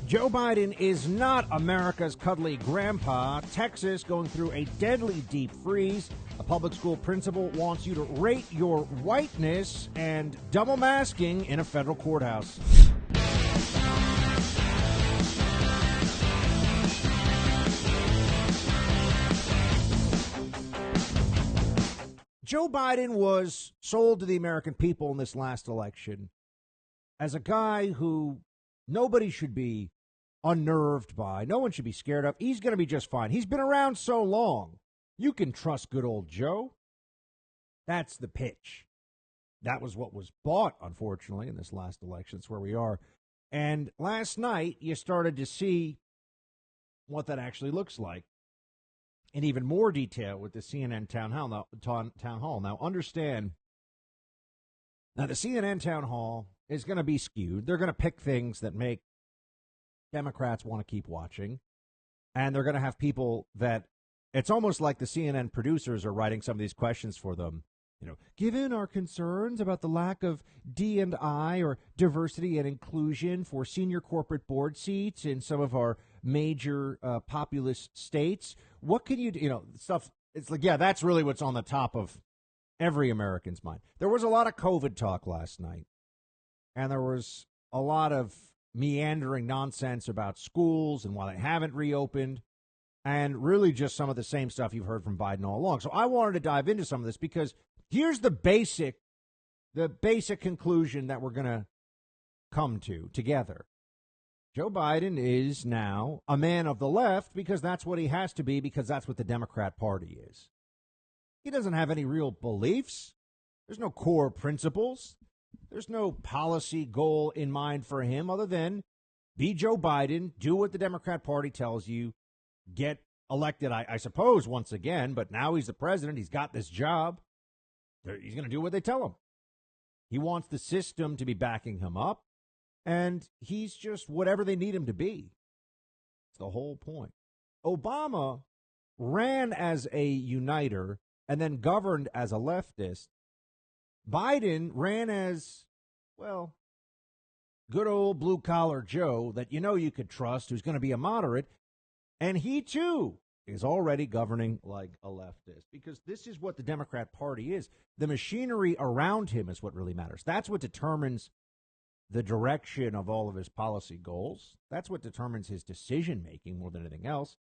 Joe Biden is not America's cuddly grandpa. Texas going through a deadly deep freeze. A public school principal wants you to rate your whiteness, and double masking in a federal courthouse. Joe Biden was sold to the American people in this last election as a guy who nobody should be unnerved by. No one should be scared of. He's going to be just fine. He's been around so long. You can trust good old Joe. That's the pitch. That was what was bought, unfortunately, in this last election. That's where we are. And last night, you started to see what that actually looks like in even more detail with the CNN town hall. Now, understand, now the CNN town hall is going to be skewed. They're going to pick things that make Democrats want to keep watching. And they're going to have people that, it's almost like the CNN producers are writing some of these questions for them. You know, given our concerns about the lack of D&I or diversity and inclusion for senior corporate board seats in some of our major populous states, what can you do? You know, stuff. It's like, yeah, that's really what's on the top of every American's mind. There was a lot of COVID talk last night, and there was a lot of meandering nonsense about schools and why they haven't reopened, and really just some of the same stuff you've heard from Biden all along. So I wanted to dive into some of this because here's the basic conclusion that we're going to come to together. Joe Biden is now a man of the left because that's what he has to be, because that's what the Democrat Party is. He doesn't have any real beliefs. There's no core principles. There's no policy goal in mind for him other than be Joe Biden, do what the Democrat Party tells you, get elected, I suppose, once again. But now he's the president. He's got this job. He's going to do what they tell him. He wants the system to be backing him up, and he's just whatever they need him to be. It's the whole point. Obama ran as a uniter and then governed as a leftist. Biden ran as, well, good old blue-collar Joe that you know you could trust, who's going to be a moderate, and he, too, is already governing like a leftist, because this is what the Democrat Party is. The machinery around him is what really matters. That's what determines the direction of all of his policy goals. That's what determines his decision-making more than anything else.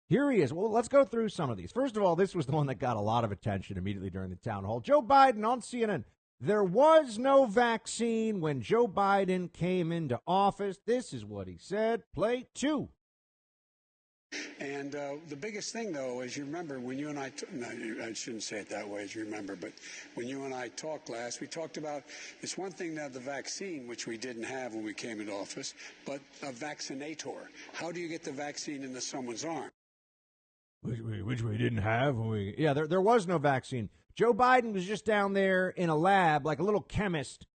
Here he is. Well, let's go through some of these. First of all, this was the one that got a lot of attention immediately during the town hall. Joe Biden on CNN. There was no vaccine when Joe Biden came into office. This is what he said. Play 2. And the biggest thing, though, as you remember, when you and I, I shouldn't say it that way, as you remember, but when you and I talked last, we talked about, it's one thing to have the vaccine, which we didn't have when we came into office, but a vaccinator. How do you get the vaccine into someone's arm? Which we didn't have. Yeah, there was no vaccine. Joe Biden was just down there in a lab, like a little chemist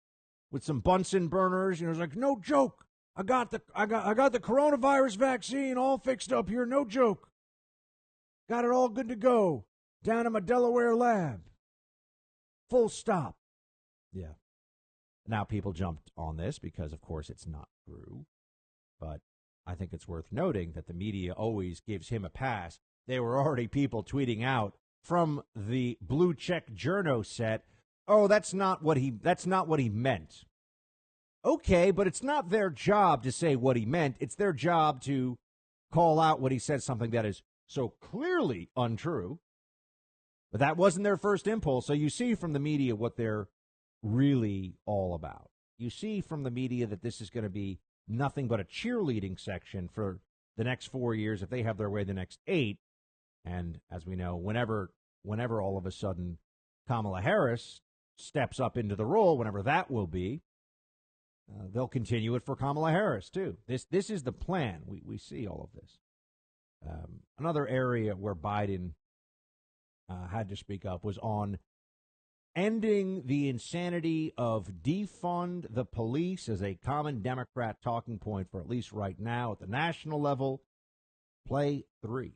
with some Bunsen burners. You know, it was like, no joke. I got the coronavirus vaccine all fixed up here. No joke. Got it all good to go down in my Delaware lab. Full stop. Yeah. Now people jumped on this because, of course, it's not true. But I think it's worth noting that the media always gives him a pass. There were already people tweeting out from the blue check journo set, oh, that's not what he meant. Okay, but it's not their job to say what he meant. It's their job to call out what he said, something that is so clearly untrue. But that wasn't their first impulse. So you see from the media what they're really all about. You see from the media that this is going to be nothing but a cheerleading section for the next 4 years if they have their way the next 8. And as we know, whenever all of a sudden Kamala Harris steps up into the role, whenever that will be, they'll continue it for Kamala Harris, too. This is the plan. We see all of this. Another area where Biden had to speak up was on ending the insanity of defund the police as a common Democrat talking point for at least right now at the national level. Play 3.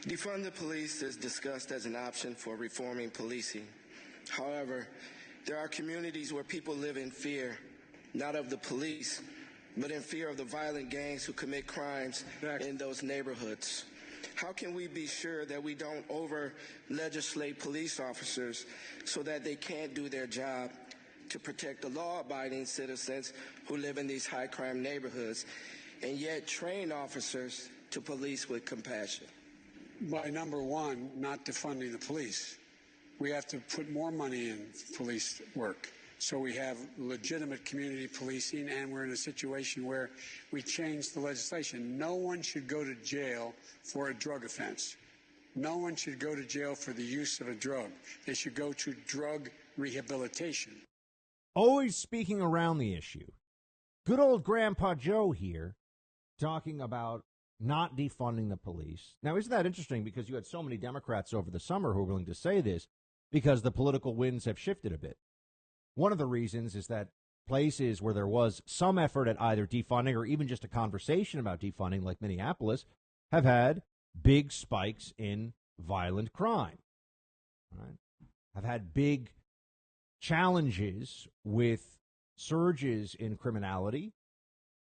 Defund the police is discussed as an option for reforming policing. However, there are communities where people live in fear, not of the police, but in fear of the violent gangs who commit crimes in those neighborhoods. How can we be sure that we don't over-legislate police officers so that they can't do their job to protect the law-abiding citizens who live in these high-crime neighborhoods, and yet train officers to police with compassion? By number one, not defunding the police. We have to put more money in police work. So we have legitimate community policing, and we're in a situation where we changed the legislation. No one should go to jail for a drug offense. No one should go to jail for the use of a drug. They should go to drug rehabilitation. Always speaking around the issue. Good old Grandpa Joe here talking about not defunding the police. Now, isn't that interesting? Because you had so many Democrats over the summer who were willing to say this because the political winds have shifted a bit. One of the reasons is that places where there was some effort at either defunding or even just a conversation about defunding, like Minneapolis, have had big spikes in violent crime. Right? Have had big challenges with surges in criminality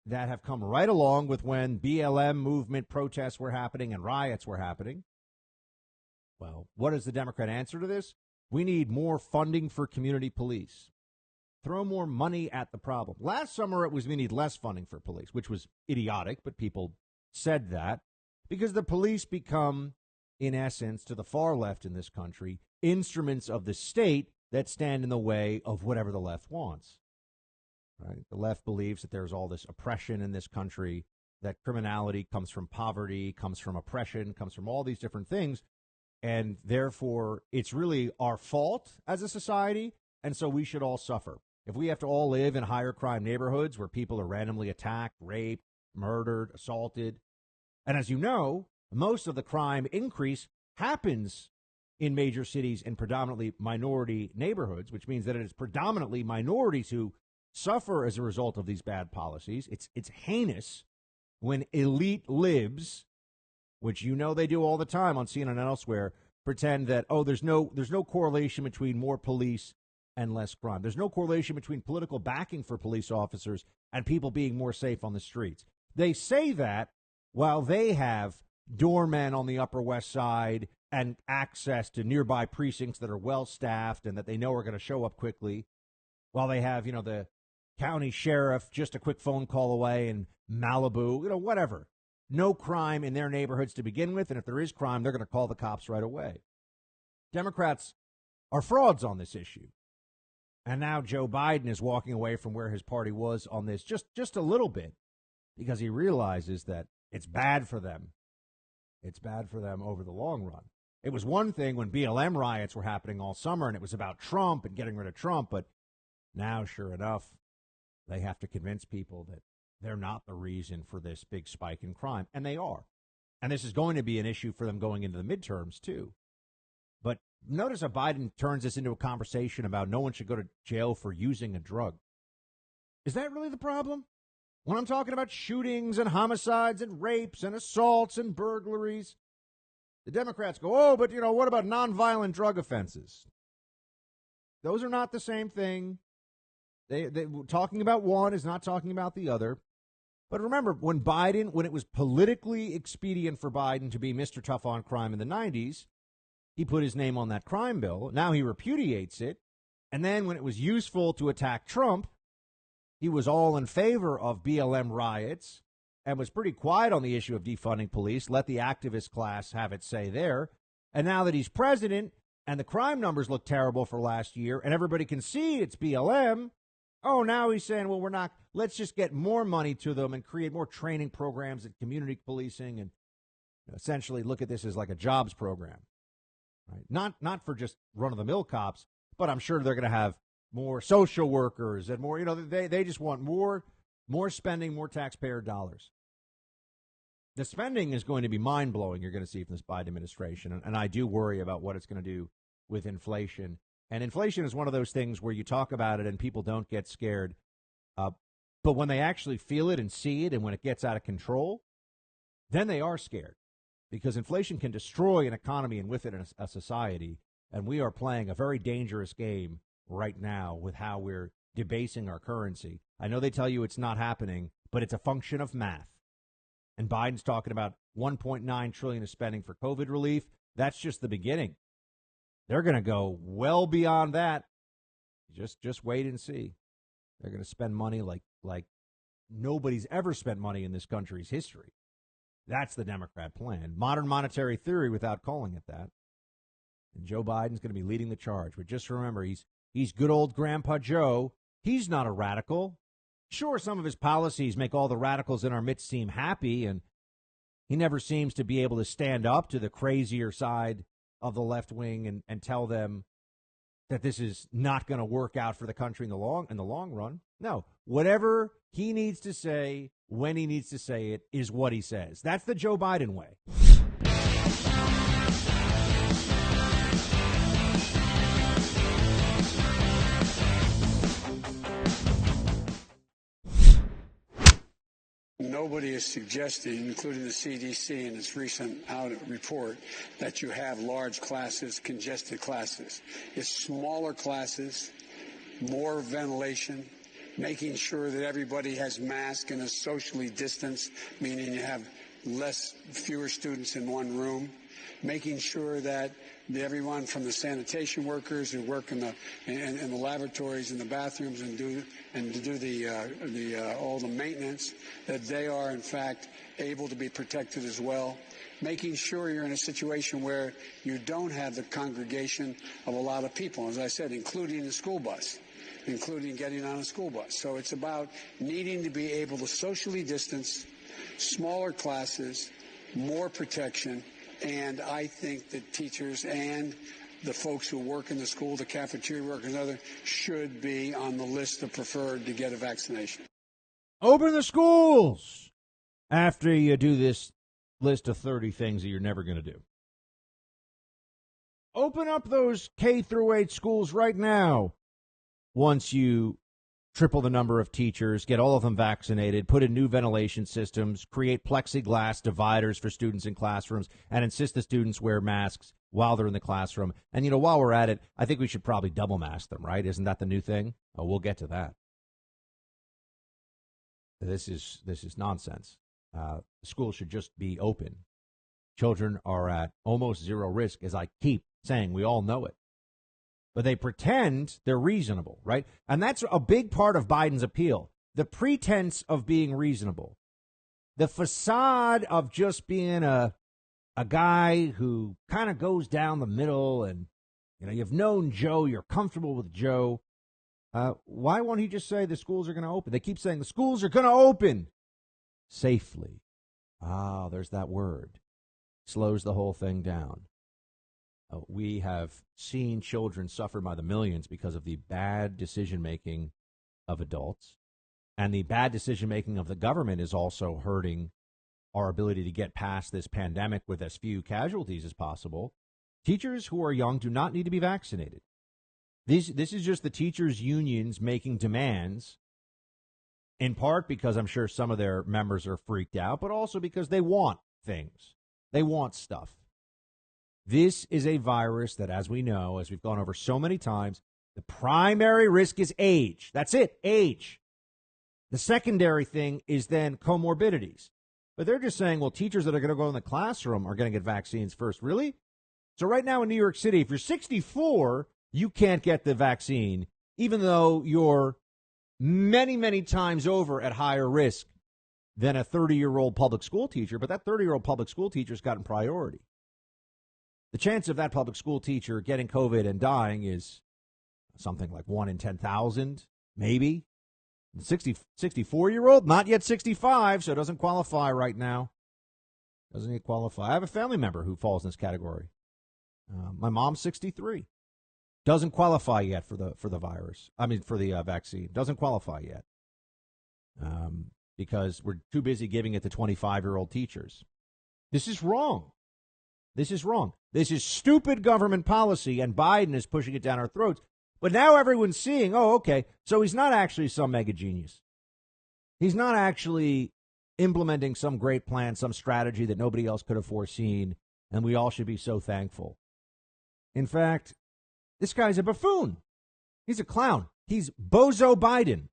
that have come right along with when BLM movement protests were happening and riots were happening. Well, what is the Democrat answer to this? We need more funding for community police. Throw more money at the problem. Last summer, it was we need less funding for police, which was idiotic, but people said that because the police become, in essence, to the far left in this country, instruments of the state that stand in the way of whatever the left wants. Right? The left believes that there's all this oppression in this country, that criminality comes from poverty, comes from oppression, comes from all these different things, and therefore it's really our fault as a society, and so we should all suffer. If we have to all live in higher crime neighborhoods where people are randomly attacked, raped, murdered, assaulted, and as you know, most of the crime increase happens in major cities in predominantly minority neighborhoods, which means that it is predominantly minorities who suffer as a result of these bad policies. It's heinous when elite libs, which you know they do all the time on CNN and elsewhere, pretend that, oh, there's no correlation between more police and less crime. There's no correlation between political backing for police officers and people being more safe on the streets. They say that while they have doormen on the Upper West Side and access to nearby precincts that are well-staffed and that they know are going to show up quickly, while they have, the county sheriff just a quick phone call away in Malibu, whatever. No crime in their neighborhoods to begin with, and if there is crime, they're going to call the cops right away. Democrats are frauds on this issue. And now Joe Biden is walking away from where his party was on this just a little bit because he realizes that it's bad for them. It's bad for them over the long run. It was one thing when BLM riots were happening all summer and it was about Trump and getting rid of Trump, but now, sure enough, they have to convince people that they're not the reason for this big spike in crime, and they are. And this is going to be an issue for them going into the midterms, too. But notice how Biden turns this into a conversation about no one should go to jail for using a drug. Is that really the problem? When I'm talking about shootings and homicides and rapes and assaults and burglaries, the Democrats go, oh, but, what about nonviolent drug offenses? Those are not the same thing. They talking about one is not talking about the other. But remember, when it was politically expedient for Biden to be Mr. Tough on Crime in the 90s, he put his name on that crime bill. Now he repudiates it. And then when it was useful to attack Trump, he was all in favor of BLM riots and was pretty quiet on the issue of defunding police, let the activist class have its say there. And now that he's president and the crime numbers look terrible for last year and everybody can see it's BLM, now he's saying, well, let's just get more money to them and create more training programs and community policing and essentially look at this as like a jobs program. Right? Not for just run-of-the-mill cops, but I'm sure they're going to have more social workers and more, they just want more spending, more taxpayer dollars. The spending is going to be mind-blowing, you're going to see from this Biden administration, and I do worry about what it's going to do with inflation. And inflation is one of those things where you talk about it and people don't get scared. But when they actually feel it and see it and when it gets out of control, then they are scared. Because inflation can destroy an economy and with it a society. And we are playing a very dangerous game right now with how we're debasing our currency. I know they tell you it's not happening, but it's a function of math. And Biden's talking about $1.9 trillion of spending for COVID relief. That's just the beginning. They're going to go well beyond that. Just wait and see. They're going to spend money like nobody's ever spent money in this country's history. That's the Democrat plan. Modern monetary theory without calling it that. And Joe Biden's going to be leading the charge. But just remember, he's good old Grandpa Joe. He's not a radical. Sure, some of his policies make all the radicals in our midst seem happy, and he never seems to be able to stand up to the crazier side of the left wing and tell them that this is not going to work out for the country in the long run. No, whatever he needs to say, when he needs to say it, is what he says. That's the Joe Biden way. Nobody is suggesting, including the CDC in its recent audit report, that you have large classes, congested classes. It's smaller classes, more ventilation, making sure that everybody has masks and is socially distanced, meaning you have fewer students in one room, making sure that everyone from the sanitation workers who work in the laboratories and the bathrooms and do all the maintenance, that they are in fact able to be protected as well. Making sure you're in a situation where you don't have the congregation of a lot of people, as I said, including the school bus, including getting on a school bus. So it's about needing to be able to socially distance, smaller classes, more protection. And I think that teachers and the folks who work in the school, the cafeteria workers and others, should be on the list of preferred to get a vaccination. Open the schools after you do this list of 30 things that you're never going to do. Open up those K through 8 schools right now. Once you triple the number of teachers, get all of them vaccinated, put in new ventilation systems, create plexiglass dividers for students in classrooms, and insist the students wear masks while they're in the classroom. And, while we're at it, I think we should probably double mask them, right? Isn't that the new thing? Oh, we'll get to that. This is nonsense. Schools should just be open. Children are at almost zero risk, as I keep saying. We all know it. But they pretend they're reasonable, right? And that's a big part of Biden's appeal, the pretense of being reasonable, the facade of just being a guy who kind of goes down the middle and, you've known Joe, you're comfortable with Joe. Why won't he just say the schools are going to open? They keep saying the schools are going to open safely. There's that word. Slows the whole thing down. We have seen children suffer by the millions because of the bad decision-making of adults. And the bad decision-making of the government is also hurting our ability to get past this pandemic with as few casualties as possible. Teachers who are young do not need to be vaccinated. This is just the teachers' unions making demands, in part because I'm sure some of their members are freaked out, but also because they want things. They want stuff. This is a virus that, as we know, as we've gone over so many times, the primary risk is age. That's it, age. The secondary thing is then comorbidities. But they're just saying, well, teachers that are going to go in the classroom are going to get vaccines first. Really? So right now in New York City, if you're 64, you can't get the vaccine, even though you're many, many times over at higher risk than a 30-year-old public school teacher. But that 30-year-old public school teacher's gotten priority. The chance of that public school teacher getting COVID and dying is something like 1 in 10,000, maybe. 64-year-old, not yet 65, so doesn't qualify right now. Doesn't yet qualify. I have a family member who falls in this category. My mom's 63. Doesn't qualify yet for the virus. For the vaccine. Doesn't qualify yet. Because we're too busy giving it to 25-year-old teachers. This is wrong. This is wrong. This is stupid government policy, and Biden is pushing it down our throats. But now everyone's seeing, okay, so he's not actually some mega genius. He's not actually implementing some great plan, some strategy that nobody else could have foreseen, and we all should be so thankful. In fact, this guy's a buffoon. He's a clown. He's Bozo Biden.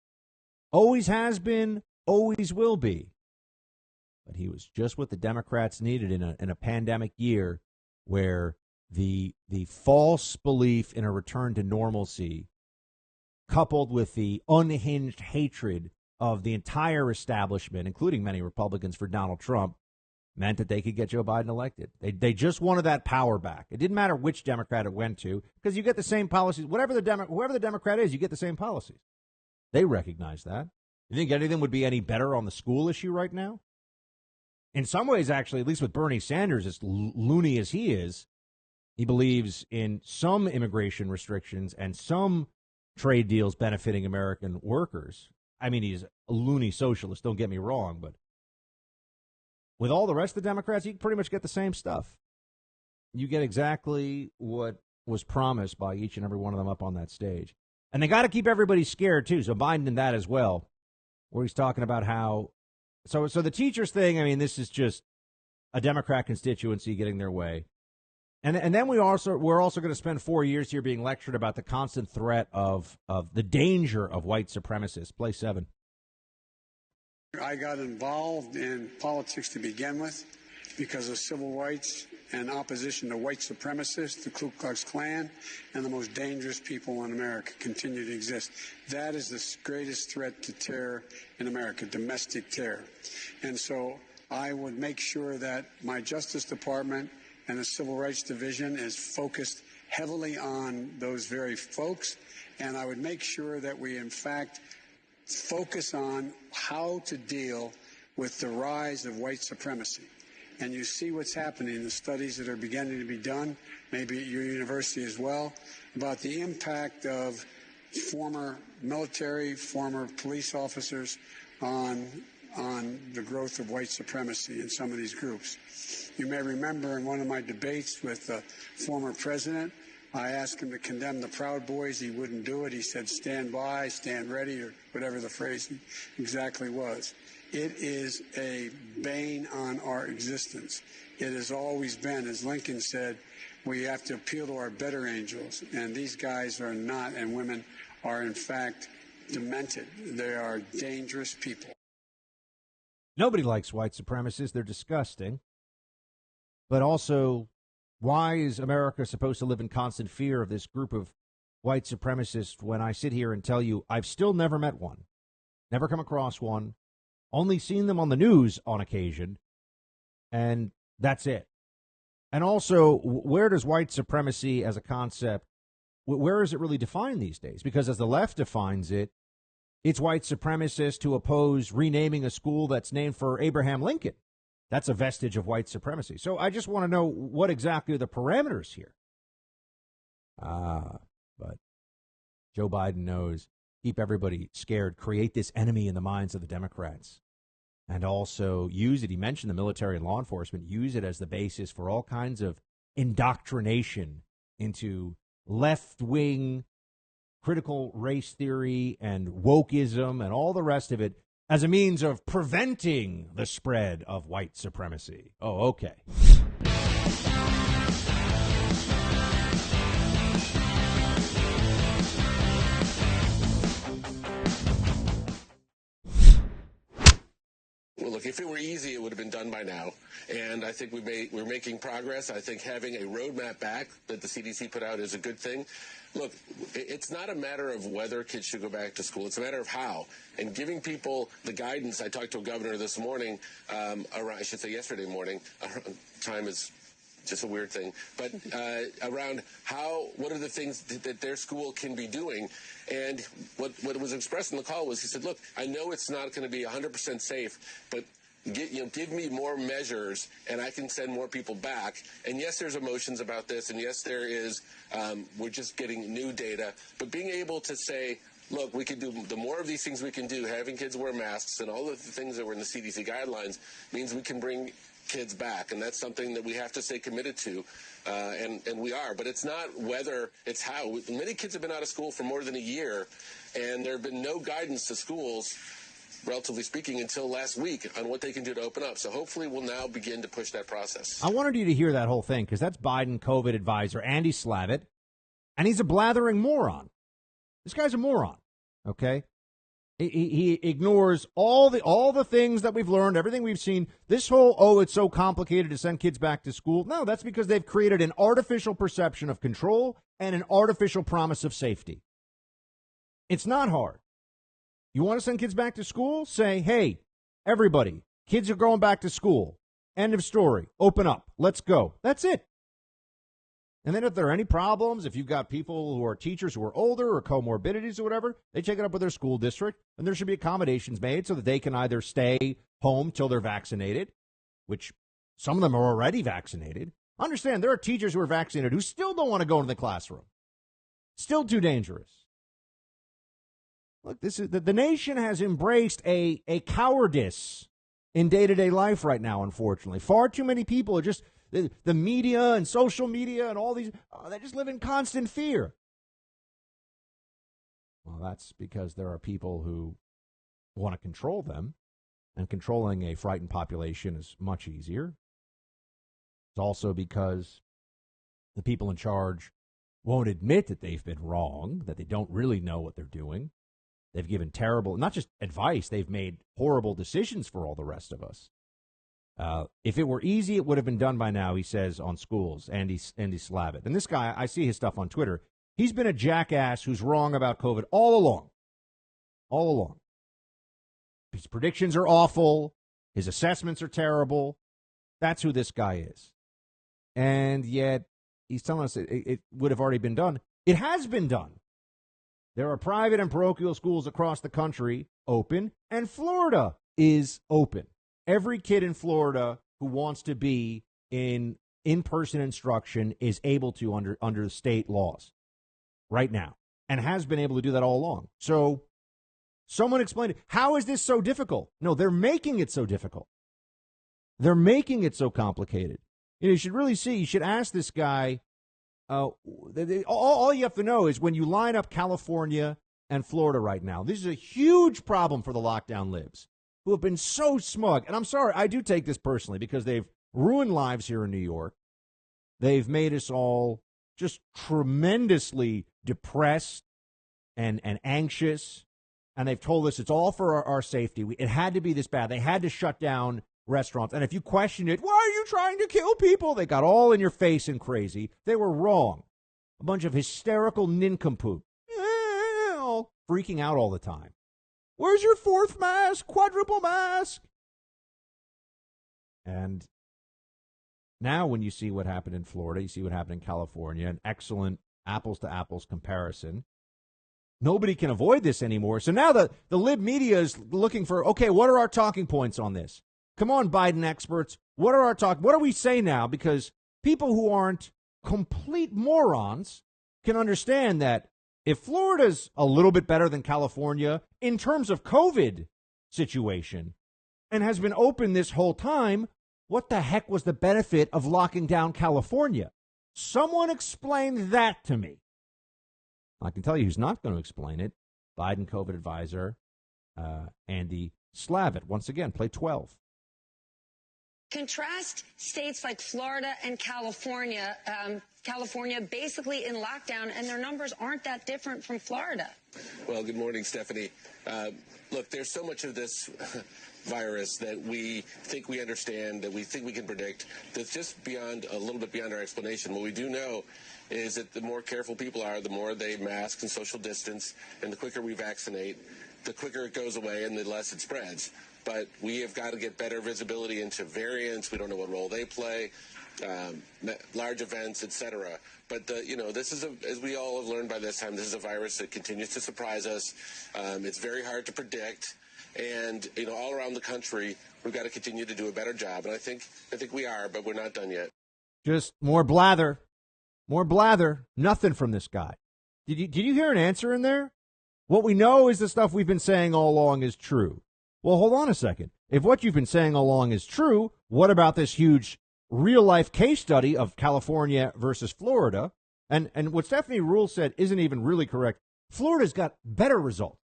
Always has been, always will be. But he was just what the Democrats needed in a pandemic year where the false belief in a return to normalcy, coupled with the unhinged hatred of the entire establishment, including many Republicans for Donald Trump, meant that they could get Joe Biden elected. They just wanted that power back. It didn't matter which Democrat it went to, because you get the same policies. Whoever the Democrat is, you get the same policies. They recognize that. You think anything would be any better on the school issue right now? In some ways, actually, at least with Bernie Sanders, as loony as he is, he believes in some immigration restrictions and some trade deals benefiting American workers. I mean, he's a loony socialist, don't get me wrong, but with all the rest of the Democrats, you can pretty much get the same stuff. You get exactly what was promised by each and every one of them up on that stage. And they got to keep everybody scared, too. So Biden did that as well, where he's talking about how. So the teachers thing, I mean, this is just a Democrat constituency getting their way. And then we're also going to spend 4 years here being lectured about the constant threat of the danger of white supremacists. Play 7. I got involved in politics to begin with because of civil rights and opposition to white supremacists, the Ku Klux Klan, and the most dangerous people in America continue to exist. That is the greatest threat to terror in America, domestic terror. And so I would make sure that my Justice Department and the Civil Rights Division is focused heavily on those very folks, and I would make sure that we, in fact, focus on how to deal with the rise of white supremacy. And you see what's happening in the studies that are beginning to be done, maybe at your university as well, about the impact of former military, former police officers on the growth of white supremacy in some of these groups. You may remember in one of my debates with the former president, I asked him to condemn the Proud Boys. He wouldn't do it. He said, stand by, stand ready, or whatever the phrase exactly was. It is a bane on our existence. It has always been, as Lincoln said, we have to appeal to our better angels. And these guys are not, and women are, in fact, demented. They are dangerous people. Nobody likes white supremacists. They're disgusting. But also, why is America supposed to live in constant fear of this group of white supremacists when I sit here and tell you I've still never met one, never come across one, only seen them on the news on occasion, and that's it. And also, where does white supremacy as a concept, where is it really defined these days? Because as the left defines it, it's white supremacists to oppose renaming a school that's named for Abraham Lincoln. That's a vestige of white supremacy. So I just want to know what exactly are the parameters here. But Joe Biden knows, keep everybody scared, create this enemy in the minds of the Democrats, and also use it. He mentioned the military and law enforcement, use it as the basis for all kinds of indoctrination into left-wing critical race theory and wokeism and all the rest of it as a means of preventing the spread of white supremacy. Oh, okay. Well, look, if it were easy, it would have been done by now. And I think we're making progress. I think having a roadmap back that the CDC put out is a good thing. Look, it's not a matter of whether kids should go back to school. It's a matter of how. And giving people the guidance. I talked to a governor this morning, yesterday morning. Time is just a weird thing. But around what are the things that their school can be doing. And what was expressed in the call was, he said, look, I know it's not going to be 100% safe, but give me more measures and I can send more people back. And yes, there's emotions about this. And yes, there is, we're just getting new data. But being able to say, look, we can do the more of these things we can do, having kids wear masks and all of the things that were in the CDC guidelines means we can bring kids back. And that's something that we have to stay committed to. And we are. But it's not whether, it's how. Many kids have been out of school for more than a year. And there have been no guidance to schools, relatively speaking, until last week on what they can do to open up. So hopefully we'll now begin to push that process. I wanted you to hear that whole thing because that's Biden COVID advisor Andy Slavitt, and he's a blathering moron. This guy's a moron, okay? He ignores all the things that we've learned, everything we've seen. This whole, oh, it's so complicated to send kids back to school. No, that's because they've created an artificial perception of control and an artificial promise of safety. It's not hard. You want to send kids back to school? Say, hey, everybody, kids are going back to school. End of story. Open up. Let's go. That's it. And then if there are any problems, if you've got people who are teachers who are older or comorbidities or whatever, they take it up with their school district, and there should be accommodations made so that they can either stay home till they're vaccinated, which some of them are already vaccinated. Understand, there are teachers who are vaccinated who still don't want to go into the classroom. Still too dangerous. Look, this is the nation has embraced a cowardice in day-to-day life right now, unfortunately. Far too many people are just... The media and social media and all these, they just live in constant fear. Well, that's because there are people who want to control them, and controlling a frightened population is much easier. It's also because the people in charge won't admit that they've been wrong, that they don't really know what they're doing. They've given terrible, not just advice, they've made horrible decisions for all the rest of us. If it were easy, it would have been done by now, he says on schools, Andy Slavitt. And this guy, I see his stuff on Twitter. He's been a jackass who's wrong about COVID all along. All along. His predictions are awful. His assessments are terrible. That's who this guy is. And yet, he's telling us it would have already been done. It has been done. There are private and parochial schools across the country open, and Florida is open. Every kid in Florida who wants to be in in-person instruction is able to under state laws right now, and has been able to do that all along. So someone explain it. How is this so difficult? No, they're making it so difficult. They're making it so complicated. You should really see, you should ask this guy, all you have to know is when you line up California and Florida right now, this is a huge problem for the lockdown libs, who have been so smug. And I'm sorry, I do take this personally because they've ruined lives here in New York. They've made us all just tremendously depressed and anxious. And they've told us it's all for our safety. It had to be this bad. They had to shut down restaurants. And if you question it, why are you trying to kill people? They got all in your face and crazy. They were wrong. A bunch of hysterical nincompoop. Freaking out all the time. Where's your fourth mask? Quadruple mask? And now when you see what happened in Florida, you see what happened in California, an excellent apples-to-apples comparison. Nobody can avoid this anymore. So now the lib media is looking for, okay, what are our talking points on this? Come on, Biden experts. What do we say now? Because people who aren't complete morons can understand that if Florida's a little bit better than California in terms of COVID situation and has been open this whole time, what the heck was the benefit of locking down California? Someone explain that to me. I can tell you who's not going to explain it. Biden COVID advisor Andy Slavitt. Once again, play 12. Contrast states like Florida and California. California basically in lockdown, and their numbers aren't that different from Florida. Well, good morning, Stephanie. Look, there's so much of this virus that we think we understand, that we think we can predict, that's just a little bit beyond our explanation. What we do know is that the more careful people are, the more they mask and social distance, and the quicker we vaccinate, the quicker it goes away and the less it spreads. But we have got to get better visibility into variants. We don't know what role they play, large events, etc. But this is as we all have learned by this time, this is a virus that continues to surprise us. It's very hard to predict, and all around the country, we've got to continue to do a better job. And I think we are, but we're not done yet. Just more blather, Nothing from this guy. Did you hear an answer in there? What we know is the stuff we've been saying all along is true. Well, hold on a second. If what you've been saying all along is true, what about this huge real-life case study of California versus Florida? And what Stephanie Rule said isn't even really correct. Florida's got better results.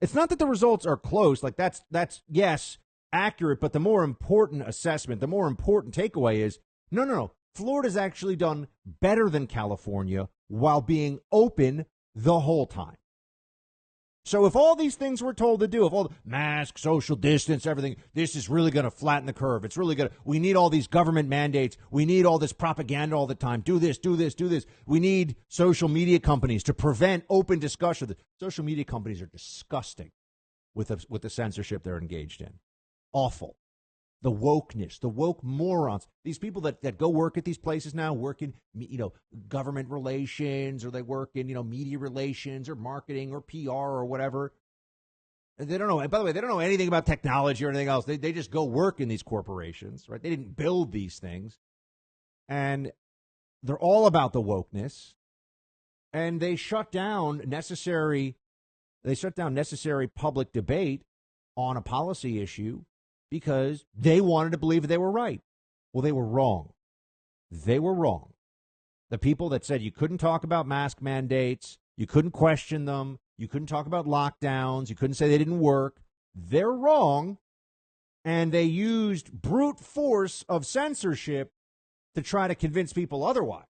It's not that the results are close. Like that's yes, accurate, but the more important assessment, the more important takeaway is, no. Florida's actually done better than California while being open the whole time. So if all these things we're told to do, if all the mask, social distance, everything, this is really going to flatten the curve. It's really going to, we need all these government mandates. We need all this propaganda all the time. Do this, do this, do this. We need social media companies to prevent open discussion. The social media companies are disgusting with the censorship they're engaged in. Awful. The wokeness, the woke morons, these people that go work at these places now, work in, government relations, or they work in, media relations or marketing or PR or whatever. They don't know. And by the way, they don't know anything about technology or anything else. They just go work in these corporations, right? They didn't build these things. And they're all about the wokeness. And they shut down necessary public debate on a policy issue because they wanted to believe they were right. Well, they were wrong. They were wrong. The people that said you couldn't talk about mask mandates, you couldn't question them, you couldn't talk about lockdowns, you couldn't say they didn't work, they're wrong. And they used brute force of censorship to try to convince people otherwise.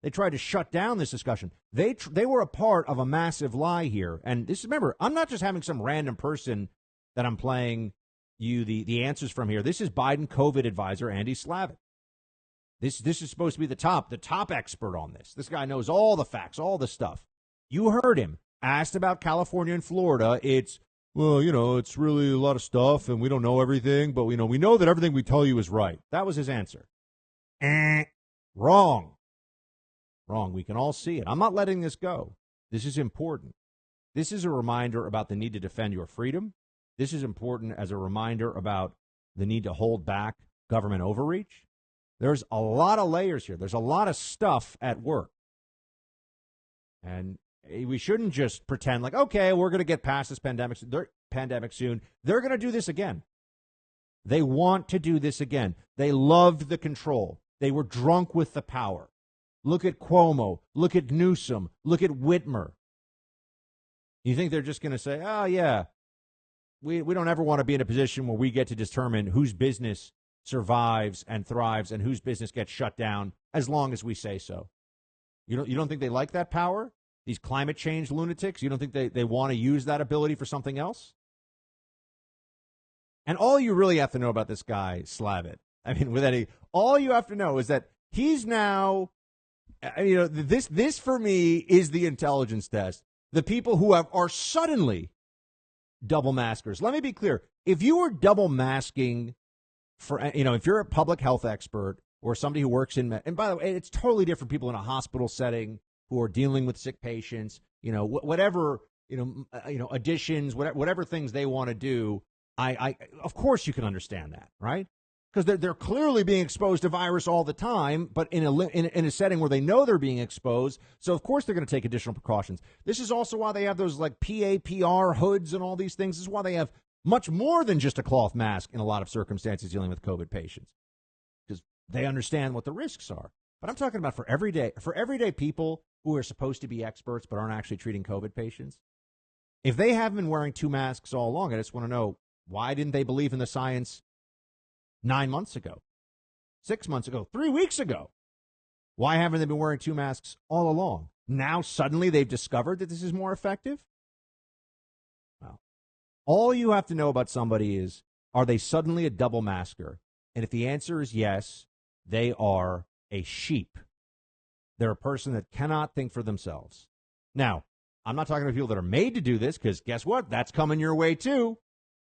They tried to shut down this discussion. They were a part of a massive lie here. And this, remember, I'm not just having some random person that I'm playing you the answers from here. This is Biden COVID advisor Andy Slavitt. This is supposed to be the top expert on this. This guy knows all the facts, all the stuff. You heard him asked about California and Florida. It's really a lot of stuff, and we don't know everything, but we know that everything we tell you is right. That was his answer. Wrong. We can all see it. I'm not letting this go. This is important. This is a reminder about the need to defend your freedom. This is important as a reminder about the need to hold back government overreach. There's a lot of layers here. There's a lot of stuff at work. And we shouldn't just pretend like, okay, we're going to get past this pandemic soon. They're going to do this again. They want to do this again. They loved the control. They were drunk with the power. Look at Cuomo. Look at Newsom. Look at Whitmer. You think they're just going to say, oh, yeah, we don't ever want to be in a position where we get to determine whose business survives and thrives and whose business gets shut down as long as we say so. You don't think they like that power? These climate change lunatics? You don't think they want to use that ability for something else? And all you really have to know about this guy, Slavitt, all you have to know is that he's now, this for me is the intelligence test. The people who are suddenly double maskers. Let me be clear. If you were double masking if you're a public health expert or somebody who works in, and by the way, it's totally different people in a hospital setting who are dealing with sick patients, whatever, additions, whatever things they want to do. I of course you can understand that, right? Because they're clearly being exposed to virus all the time, but in a setting where they know they're being exposed. So, of course, they're going to take additional precautions. This is also why they have those like PAPR hoods and all these things. This is why they have much more than just a cloth mask in a lot of circumstances dealing with COVID patients, because they understand what the risks are. But I'm talking about for everyday people who are supposed to be experts but aren't actually treating COVID patients. If they haven't been wearing two masks all along, I just want to know, why didn't they believe in the science 9 months ago, 6 months ago, 3 weeks ago? Why haven't they been wearing two masks all along? Now suddenly they've discovered that this is more effective? Well, all you have to know about somebody is, are they suddenly a double masker? And if the answer is yes, they are a sheep. They're a person that cannot think for themselves. Now, I'm not talking about people that are made to do this, because guess what? That's coming your way too.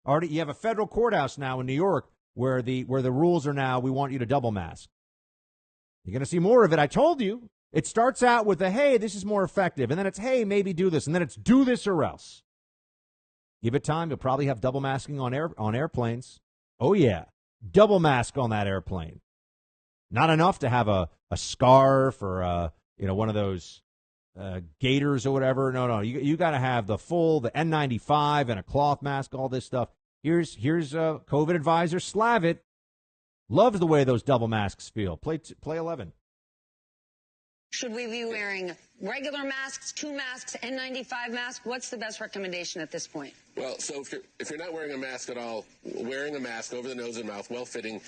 Already, you have a federal courthouse now in New York where the rules are now, we want you to double mask. You're going to see more of it. I told you. It starts out with a, hey, this is more effective. And then it's, hey, maybe do this. And then it's do this or else. Give it time. You'll probably have double masking on airplanes. Oh, yeah. Double mask on that airplane. Not enough to have a scarf or, one of those gaiters or whatever. No. You got to have the N95 and a cloth mask, all this stuff. Here's COVID advisor Slavitt. Loves the way those double masks feel. Play 11. Should we be wearing regular masks, two masks, N95 mask? What's the best recommendation at this point? Well, so if you're not wearing a mask at all, wearing a mask over the nose and mouth, well-fitting,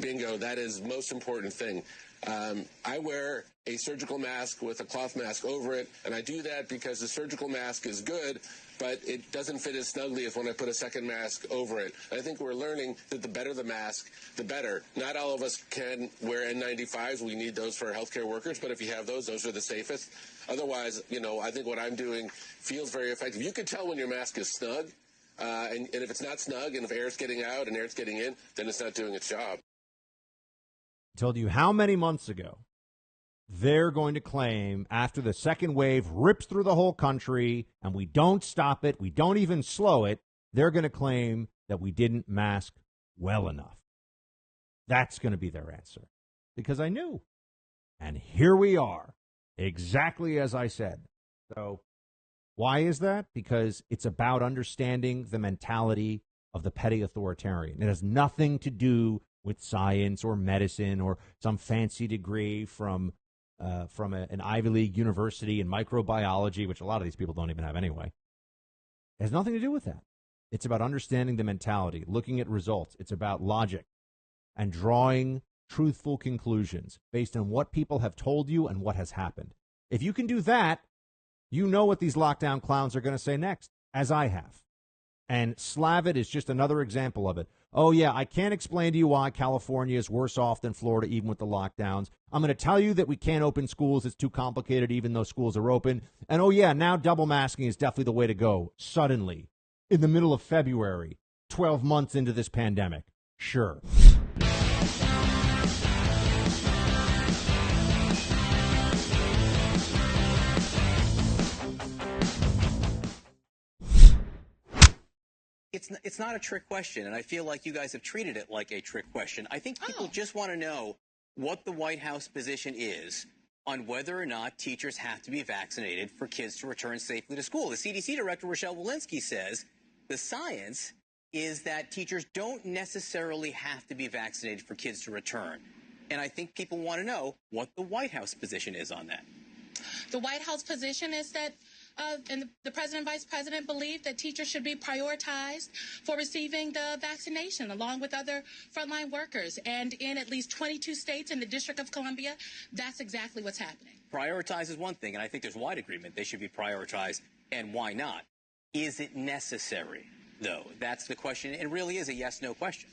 bingo, that is the most important thing. I wear a surgical mask with a cloth mask over it, and I do that because the surgical mask is good, but it doesn't fit as snugly as when I put a second mask over it. I think we're learning that the better the mask, the better. Not all of us can wear N95s. We need those for our healthcare workers, but if you have those are the safest. Otherwise, I think what I'm doing feels very effective. You can tell when your mask is snug, and if it's not snug, and if air's getting out and air's getting in, then it's not doing its job. I told you how many months ago they're going to claim after the second wave rips through the whole country and we don't stop it, we don't even slow it, they're going to claim that we didn't mask well enough. That's going to be their answer. Because I knew. And here we are, exactly as I said. So why is that? Because it's about understanding the mentality of the petty authoritarian. It has nothing to do with science or medicine or some fancy degree from an Ivy League university in microbiology, which a lot of these people don't even have anyway. It has nothing to do with that. It's about understanding the mentality, looking at results. It's about logic and drawing truthful conclusions based on what people have told you and what has happened. If you can do that, you know what these lockdown clowns are going to say next, as I have. And Slavitt is just another example of it. Oh, yeah, I can't explain to you why California is worse off than Florida, even with the lockdowns. I'm going to tell you that we can't open schools. It's too complicated, even though schools are open. And, oh, yeah, now double masking is definitely the way to go. Suddenly, in the middle of February, 12 months into this pandemic. Sure. It's not a trick question, and I feel like you guys have treated it like a trick question. I think people just want to know what the White House position is on whether or not teachers have to be vaccinated for kids to return safely to school. The CDC director, Rochelle Walensky, says the science is that teachers don't necessarily have to be vaccinated for kids to return. And I think people want to know what the White House position is on that. The White House position is that and the president and vice president believe that teachers should be prioritized for receiving the vaccination along with other frontline workers. And in at least 22 states in the District of Columbia, that's exactly what's happening. Prioritize is one thing, and I think there's wide agreement they should be prioritized. And why not? Is it necessary, though? That's the question. It really is a yes-no question.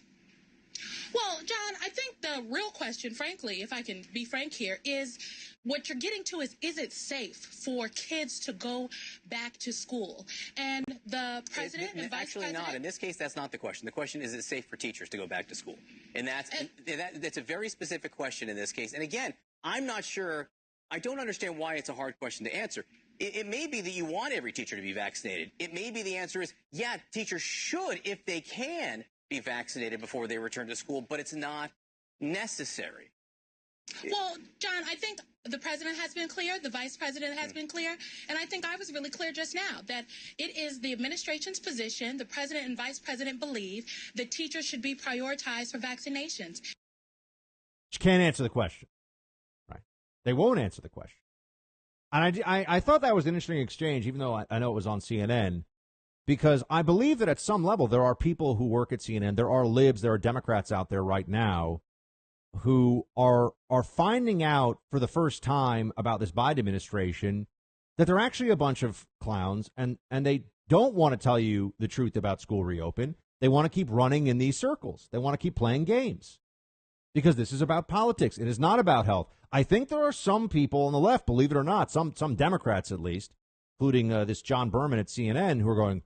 Well, John, I think the real question, frankly, if I can be frank here, is what you're getting to is it safe for kids to go back to school? And the president and vice president... Actually not. In this case, that's not the question. The question is it safe for teachers to go back to school? And that's a very specific question in this case. And again, I'm not sure, I don't understand why it's a hard question to answer. It may be that you want every teacher to be vaccinated. It may be the answer is, yeah, teachers should, if they can, be vaccinated before they return to school, but it's not necessary. Well, John, I think the president has been clear, the vice president has been clear, and I think I was really clear just now that it is the administration's position, the president and vice president believe that teachers should be prioritized for vaccinations. She can't answer the question. Right. They won't answer the question. And I thought that was an interesting exchange, even though I know it was on CNN, because I believe that at some level there are people who work at CNN, there are libs, there are Democrats out there right now who are finding out for the first time about this Biden administration that they're actually a bunch of clowns and they don't want to tell you the truth about school reopen. They want to keep running in these circles. They want to keep playing games because this is about politics. It is not about health. I think there are some people on the left, believe it or not, some Democrats at least, including this John Berman at CNN, who are going,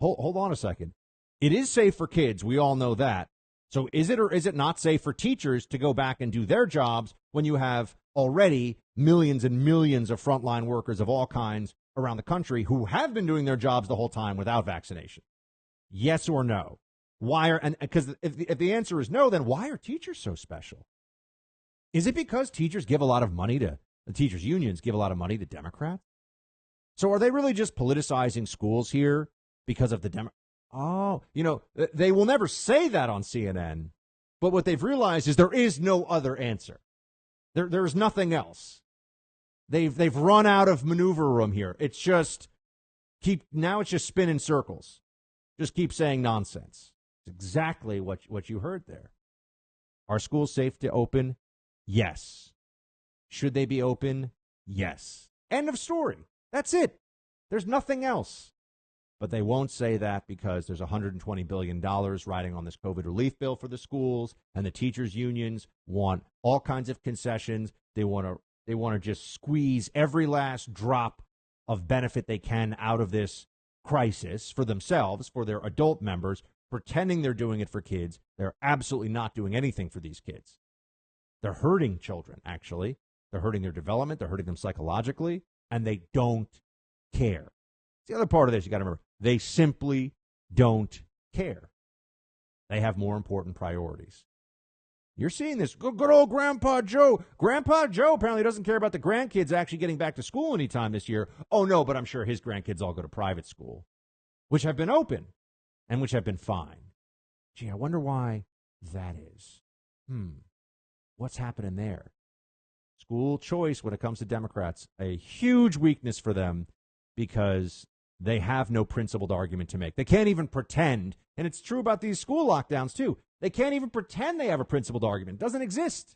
hold on a second. It is safe for kids. We all know that. So is it or is it not safe for teachers to go back and do their jobs when you have already millions and millions of frontline workers of all kinds around the country who have been doing their jobs the whole time without vaccination? Yes or no? Why are, and because if the answer is no, then why are teachers so special? Is it because teachers give a lot of money to the teachers unions give a lot of money to Democrats? So are they really just politicizing schools here because of the Oh, you know, they will never say that on CNN, but what they've realized is there is no other answer. There is nothing else. They've run out of maneuver room here. It's just now it's just spin in circles. Just keep saying nonsense. It's exactly what you heard there. Are schools safe to open? Yes. Should they be open? Yes. End of story. That's it. There's nothing else. But they won't say that because there's $120 billion riding on this COVID relief bill for the schools, and the teachers' unions want all kinds of concessions. They want to just squeeze every last drop of benefit they can out of this crisis for themselves, for their adult members, pretending they're doing it for kids. They're absolutely not doing anything for these kids. They're hurting children, actually. They're hurting their development. They're hurting them psychologically, and they don't care. The other part of this, you got to remember, they simply don't care. They have more important priorities. You're seeing this. Good old Grandpa Joe. Grandpa Joe apparently doesn't care about the grandkids actually getting back to school anytime this year. Oh, no, but I'm sure his grandkids all go to private school, which have been open and which have been fine. Gee, I wonder why that is. What's happening there? School choice, when it comes to Democrats, a huge weakness for them because they have no principled argument to make. They can't even pretend, and it's true about these school lockdowns, too. They can't even pretend they have a principled argument. It doesn't exist.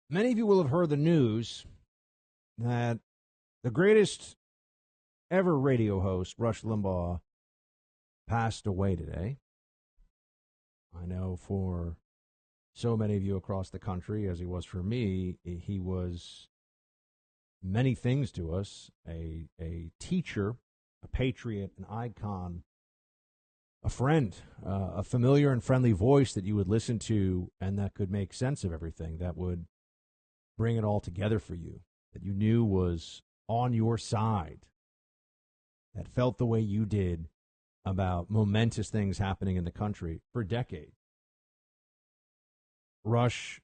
Many of you will have heard the news that the greatest ever radio host, Rush Limbaugh, passed away today. I know for so many of you across the country, as he was for me, he was many things to us, a teacher, a patriot, an icon, a friend, a familiar and friendly voice that you would listen to and that could make sense of everything, that would bring it all together for you, that you knew was on your side, that felt the way you did about momentous things happening in the country for decades. Rush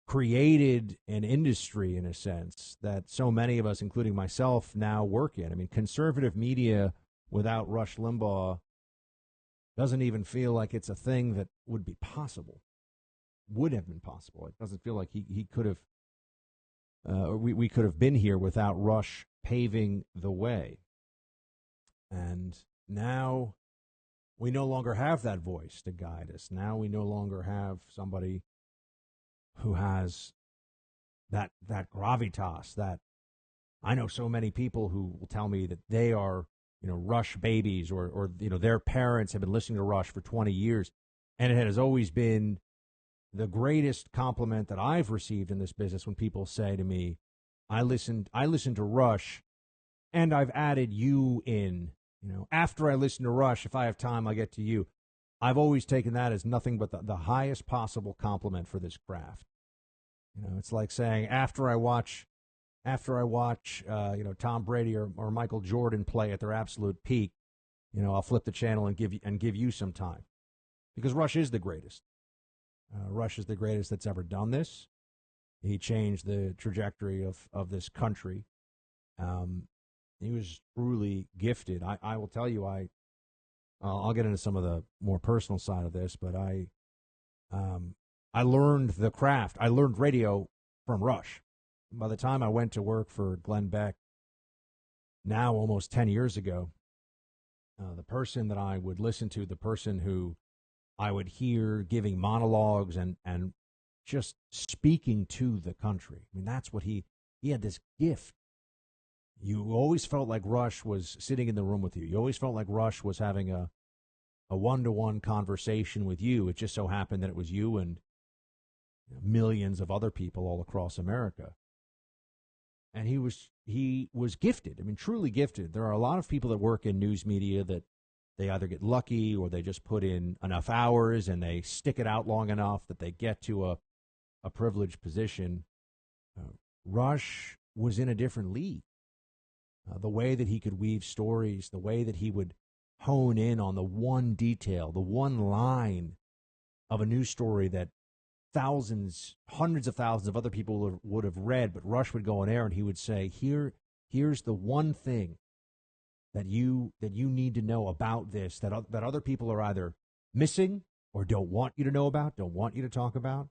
created an industry, in a sense, that so many of us, including myself, now work in. I mean, conservative media without Rush Limbaugh doesn't even feel like it's a thing that would be possible, would have been possible. It doesn't feel like he could have, we could have been here without Rush paving the way. And now we no longer have that voice to guide us. Now we no longer have somebody who has that gravitas. That I know so many people who will tell me that they are, Rush babies, or their parents have been listening to Rush for 20 years, and it has always been the greatest compliment that I've received in this business when people say to me, "I listened to Rush, and I've added you in." After I listen to Rush, if I have time, I'll get to you. I've always taken that as nothing but the highest possible compliment for this craft. It's like saying after I watch, Tom Brady or Michael Jordan play at their absolute peak, I'll flip the channel and give you some time, because Rush is the greatest. Rush is the greatest that's ever done this. He changed the trajectory of this country. He was truly gifted. I will tell you, I'll get into some of the more personal side of this, but I learned the craft. I learned radio from Rush. By the time I went to work for Glenn Beck, now almost 10 years ago, the person that I would listen to, the person who I would hear giving monologues and just speaking to the country. I mean, that's what he had this gift. You always felt like Rush was sitting in the room with you. You always felt like Rush was having a one-to-one conversation with you. It just so happened that it was you and millions of other people all across America. And he was gifted. I mean, truly gifted. There are a lot of people that work in news media that they either get lucky or they just put in enough hours and they stick it out long enough that they get to a privileged position. Rush was in a different league. The way that he could weave stories, the way that he would hone in on the one detail, the one line of a news story that thousands, hundreds of thousands of other people would have read, but Rush would go on air and he would say, here's the one thing that you need to know about this that other people are either missing or don't want you to know about, don't want you to talk about.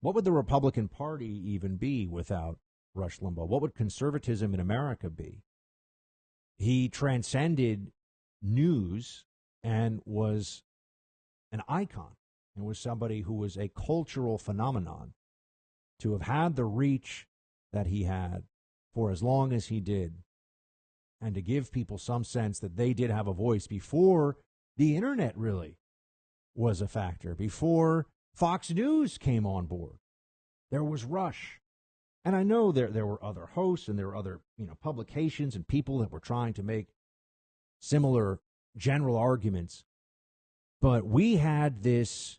What would the Republican Party even be without Rush Limbaugh? What would conservatism in America be? He transcended news and was an icon. It was somebody who was a cultural phenomenon. To have had the reach that he had for as long as he did, and to give people some sense that they did have a voice before the internet really was a factor, before Fox News came on board. There was Rush. And I know there were other hosts and there were other, publications and people that were trying to make similar general arguments. But we had this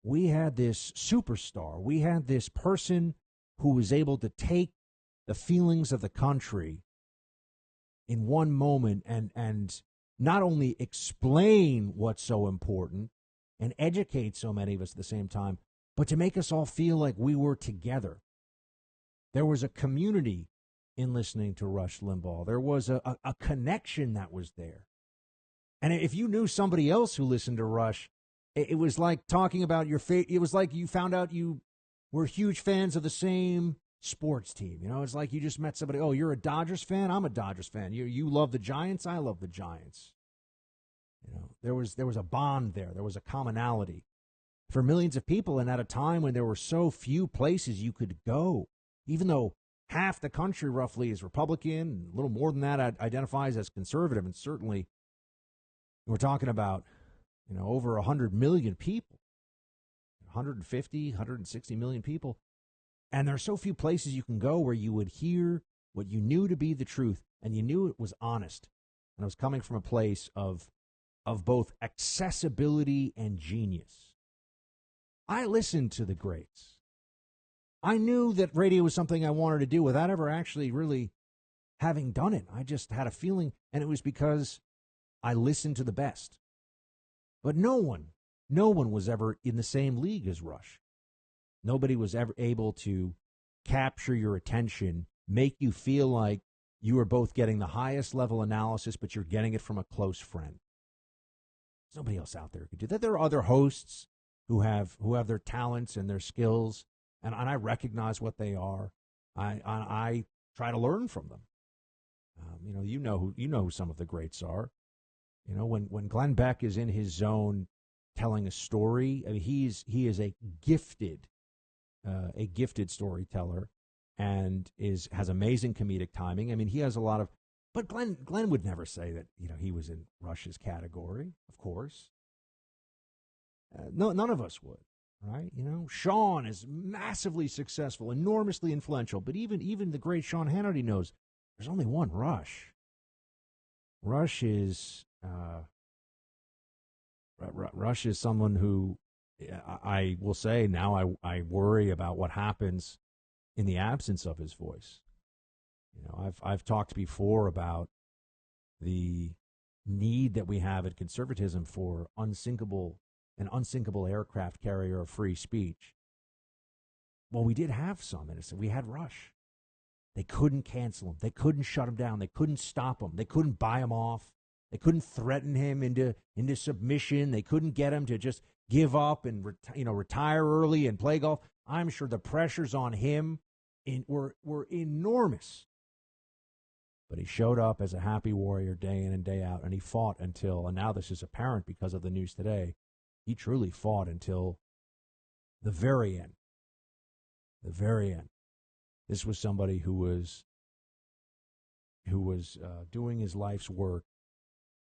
superstar. We had this person who was able to take the feelings of the country in one moment and not only explain what's so important and educate so many of us at the same time, but to make us all feel like we were together. There was a community in listening to Rush Limbaugh. There was a connection that was there. And if you knew somebody else who listened to Rush, it was like talking about your it was like you found out you were huge fans of the same sports team. It's like you just met somebody. Oh, you're a Dodgers fan? I'm a Dodgers fan. You love the Giants? I love the Giants. There was a bond there. There was a commonality for millions of people, and at a time when there were so few places you could go, even though half the country roughly is Republican, and a little more than that identifies as conservative, and certainly we're talking about over 100 million people, 150, 160 million people. And there are so few places you can go where you would hear what you knew to be the truth, and you knew it was honest, and it was coming from a place of both accessibility and genius. I listened to the greats. I knew that radio was something I wanted to do without ever actually really having done it. I just had a feeling, and it was because I listened to the best. But no one was ever in the same league as Rush. Nobody was ever able to capture your attention, make you feel like you are both getting the highest level analysis, but you're getting it from a close friend. There's nobody else out there who could do that. There are other hosts who have their talents and their skills, and I recognize what they are. I try to learn from them. You know who some of the greats are. When Glenn Beck is in his zone telling a story, I mean, he is a gifted storyteller, and has amazing comedic timing. I mean, he has a lot of, but Glenn would never say that he was in Rush's category. Of course, none of us would, right? Sean is massively successful, enormously influential, but even the great Sean Hannity knows there's only one Rush. Rush is someone who I will say now I worry about what happens in the absence of his voice. I've talked before about the need that we have at conservatism for an unsinkable aircraft carrier of free speech. Well, we did have some innocent. We had Rush. They couldn't cancel him. They couldn't shut him down. They couldn't stop him. They couldn't buy him off. They couldn't threaten him into submission. They couldn't get him to just give up and retire early and play golf. I'm sure the pressures on him were enormous. But he showed up as a happy warrior day in and day out, and he fought until, and now this is apparent because of the news today, he truly fought until the very end. The very end. This was somebody who was doing his life's work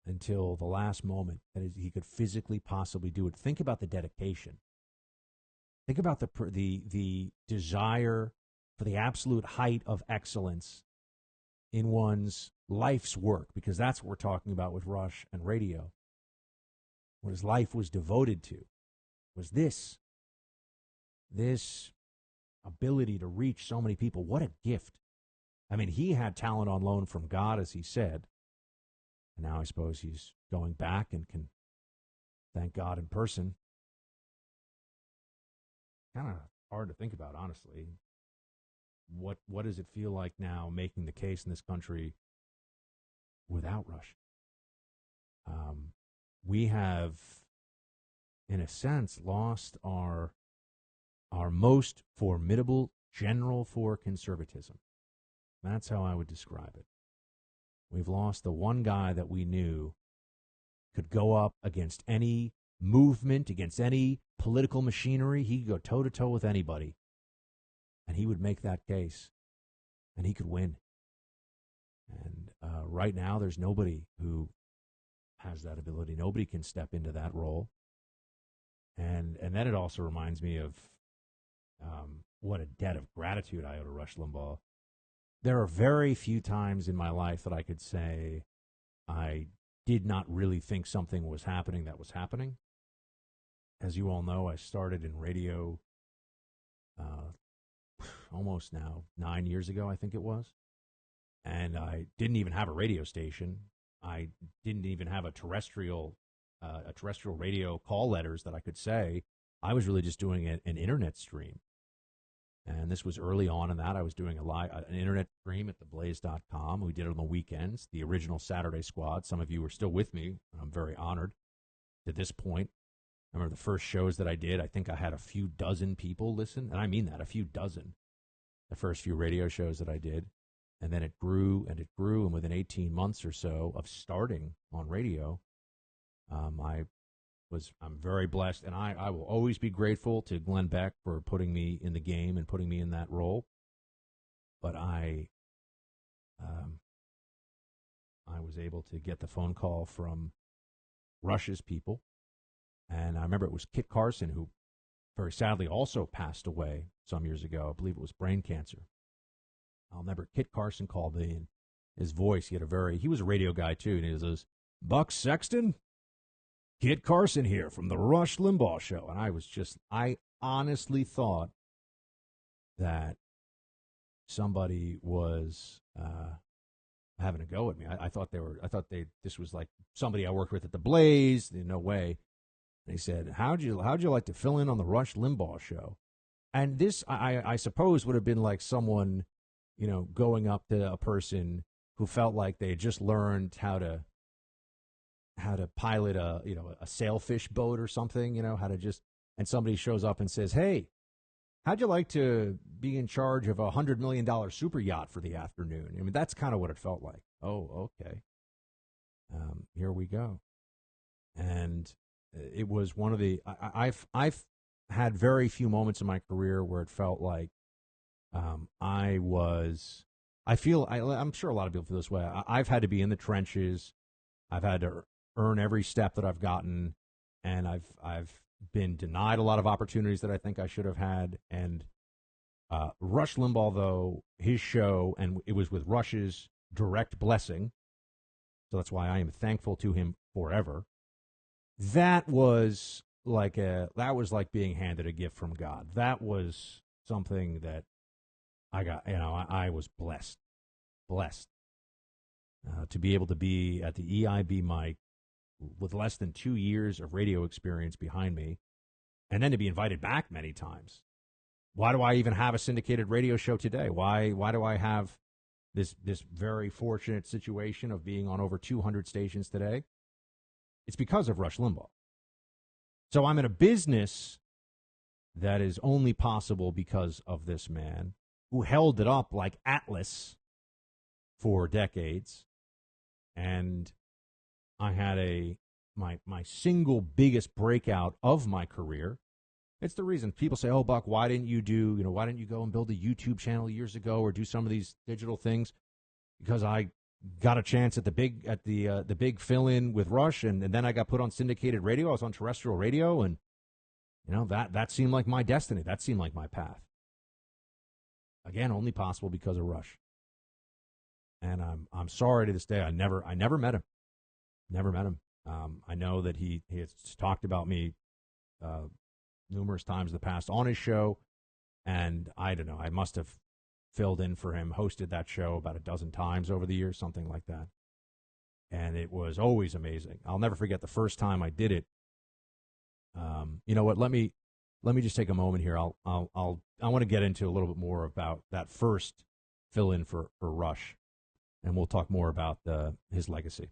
until the last moment that he could physically possibly do it. Think about the dedication. Think about the desire for the absolute height of excellence in one's life's work, because that's what we're talking about with Rush and radio. What his life was devoted to was this ability to reach so many people. What a gift. I mean, he had talent on loan from God, as he said. And now I suppose he's going back and can thank God in person. Kind of hard to think about, honestly. What does it feel like now making the case in this country without Rush? We have, in a sense, lost our most formidable general for conservatism. That's how I would describe it. We've lost the one guy that we knew could go up against any movement, against any political machinery. He could go toe-to-toe with anybody, and he would make that case, and he could win. And right now, there's nobody who has that ability. Nobody can step into that role. And then it also reminds me of what a debt of gratitude I owe to Rush Limbaugh. There are very few times in my life that I could say I did not really think something was happening that was happening. As you all know, I started in radio almost now 9 years ago, I think it was. And I didn't even have a radio station. I didn't even have a terrestrial radio call letters that I could say. I was really just doing an internet stream. And this was early on in that. I was doing an internet stream at theblaze.com. We did it on the weekends, the original Saturday Squad. Some of you are still with me, and I'm very honored to this point. I remember the first shows that I did, I think I had a few dozen people listen, and I mean that, a few dozen, the first few radio shows that I did. And then it grew, and within 18 months or so of starting on radio, I'm very blessed, and I will always be grateful to Glenn Beck for putting me in the game and putting me in that role. But I was able to get the phone call from Rush's people, and I remember it was Kit Carson, who very sadly also passed away some years ago. I believe it was brain cancer. I'll remember Kit Carson called me, and his voice, he was a radio guy too, and he was, "Buck Sexton? Kit Carson here from the Rush Limbaugh Show." And I honestly thought that somebody was having a go at me. I thought this was like somebody I worked with at the Blaze. No way. And he said, how'd you like to fill in on the Rush Limbaugh Show? And this, I suppose, would have been like someone, going up to a person who felt like they had just learned how to pilot a sailfish boat or something, and somebody shows up and says, "Hey, how'd you like to be in charge of a $100 million super yacht for the afternoon?" I mean, that's kind of what it felt like. Oh, okay. Here we go. And it was one of the, I've had very few moments in my career where it felt like I'm sure a lot of people feel this way. I've had to be in the trenches. I've had to earn every step that I've gotten, and I've been denied a lot of opportunities that I think I should have had. And Rush Limbaugh, though, his show, and it was with Rush's direct blessing, so that's why I am thankful to him forever. That was like being handed a gift from God. That was something that I got. I was blessed to be able to be at the EIB mic with less than 2 years of radio experience behind me, and then to be invited back many times. Why do I even have a syndicated radio show today? Why do I have this very fortunate situation of being on over 200 stations today? It's because of Rush Limbaugh. So I'm in a business that is only possible because of this man who held it up like Atlas for decades. And I had my single biggest breakout of my career. It's the reason people say, "Oh, Buck, why didn't you go and build a YouTube channel years ago or do some of these digital things?" Because I got a chance at the big fill-in with Rush, and then I got put on syndicated radio. I was on terrestrial radio, and that seemed like my destiny. That seemed like my path. Again, only possible because of Rush. And I'm sorry to this day, I never met him. Never met him. I know that he has talked about me numerous times in the past on his show, and I don't know. I must have filled in for him, hosted that show about a dozen times over the years, something like that. And it was always amazing. I'll never forget the first time I did it. You know what? Let me just take a moment here. I want to get into a little bit more about that first fill in for Rush, and we'll talk more about his legacy.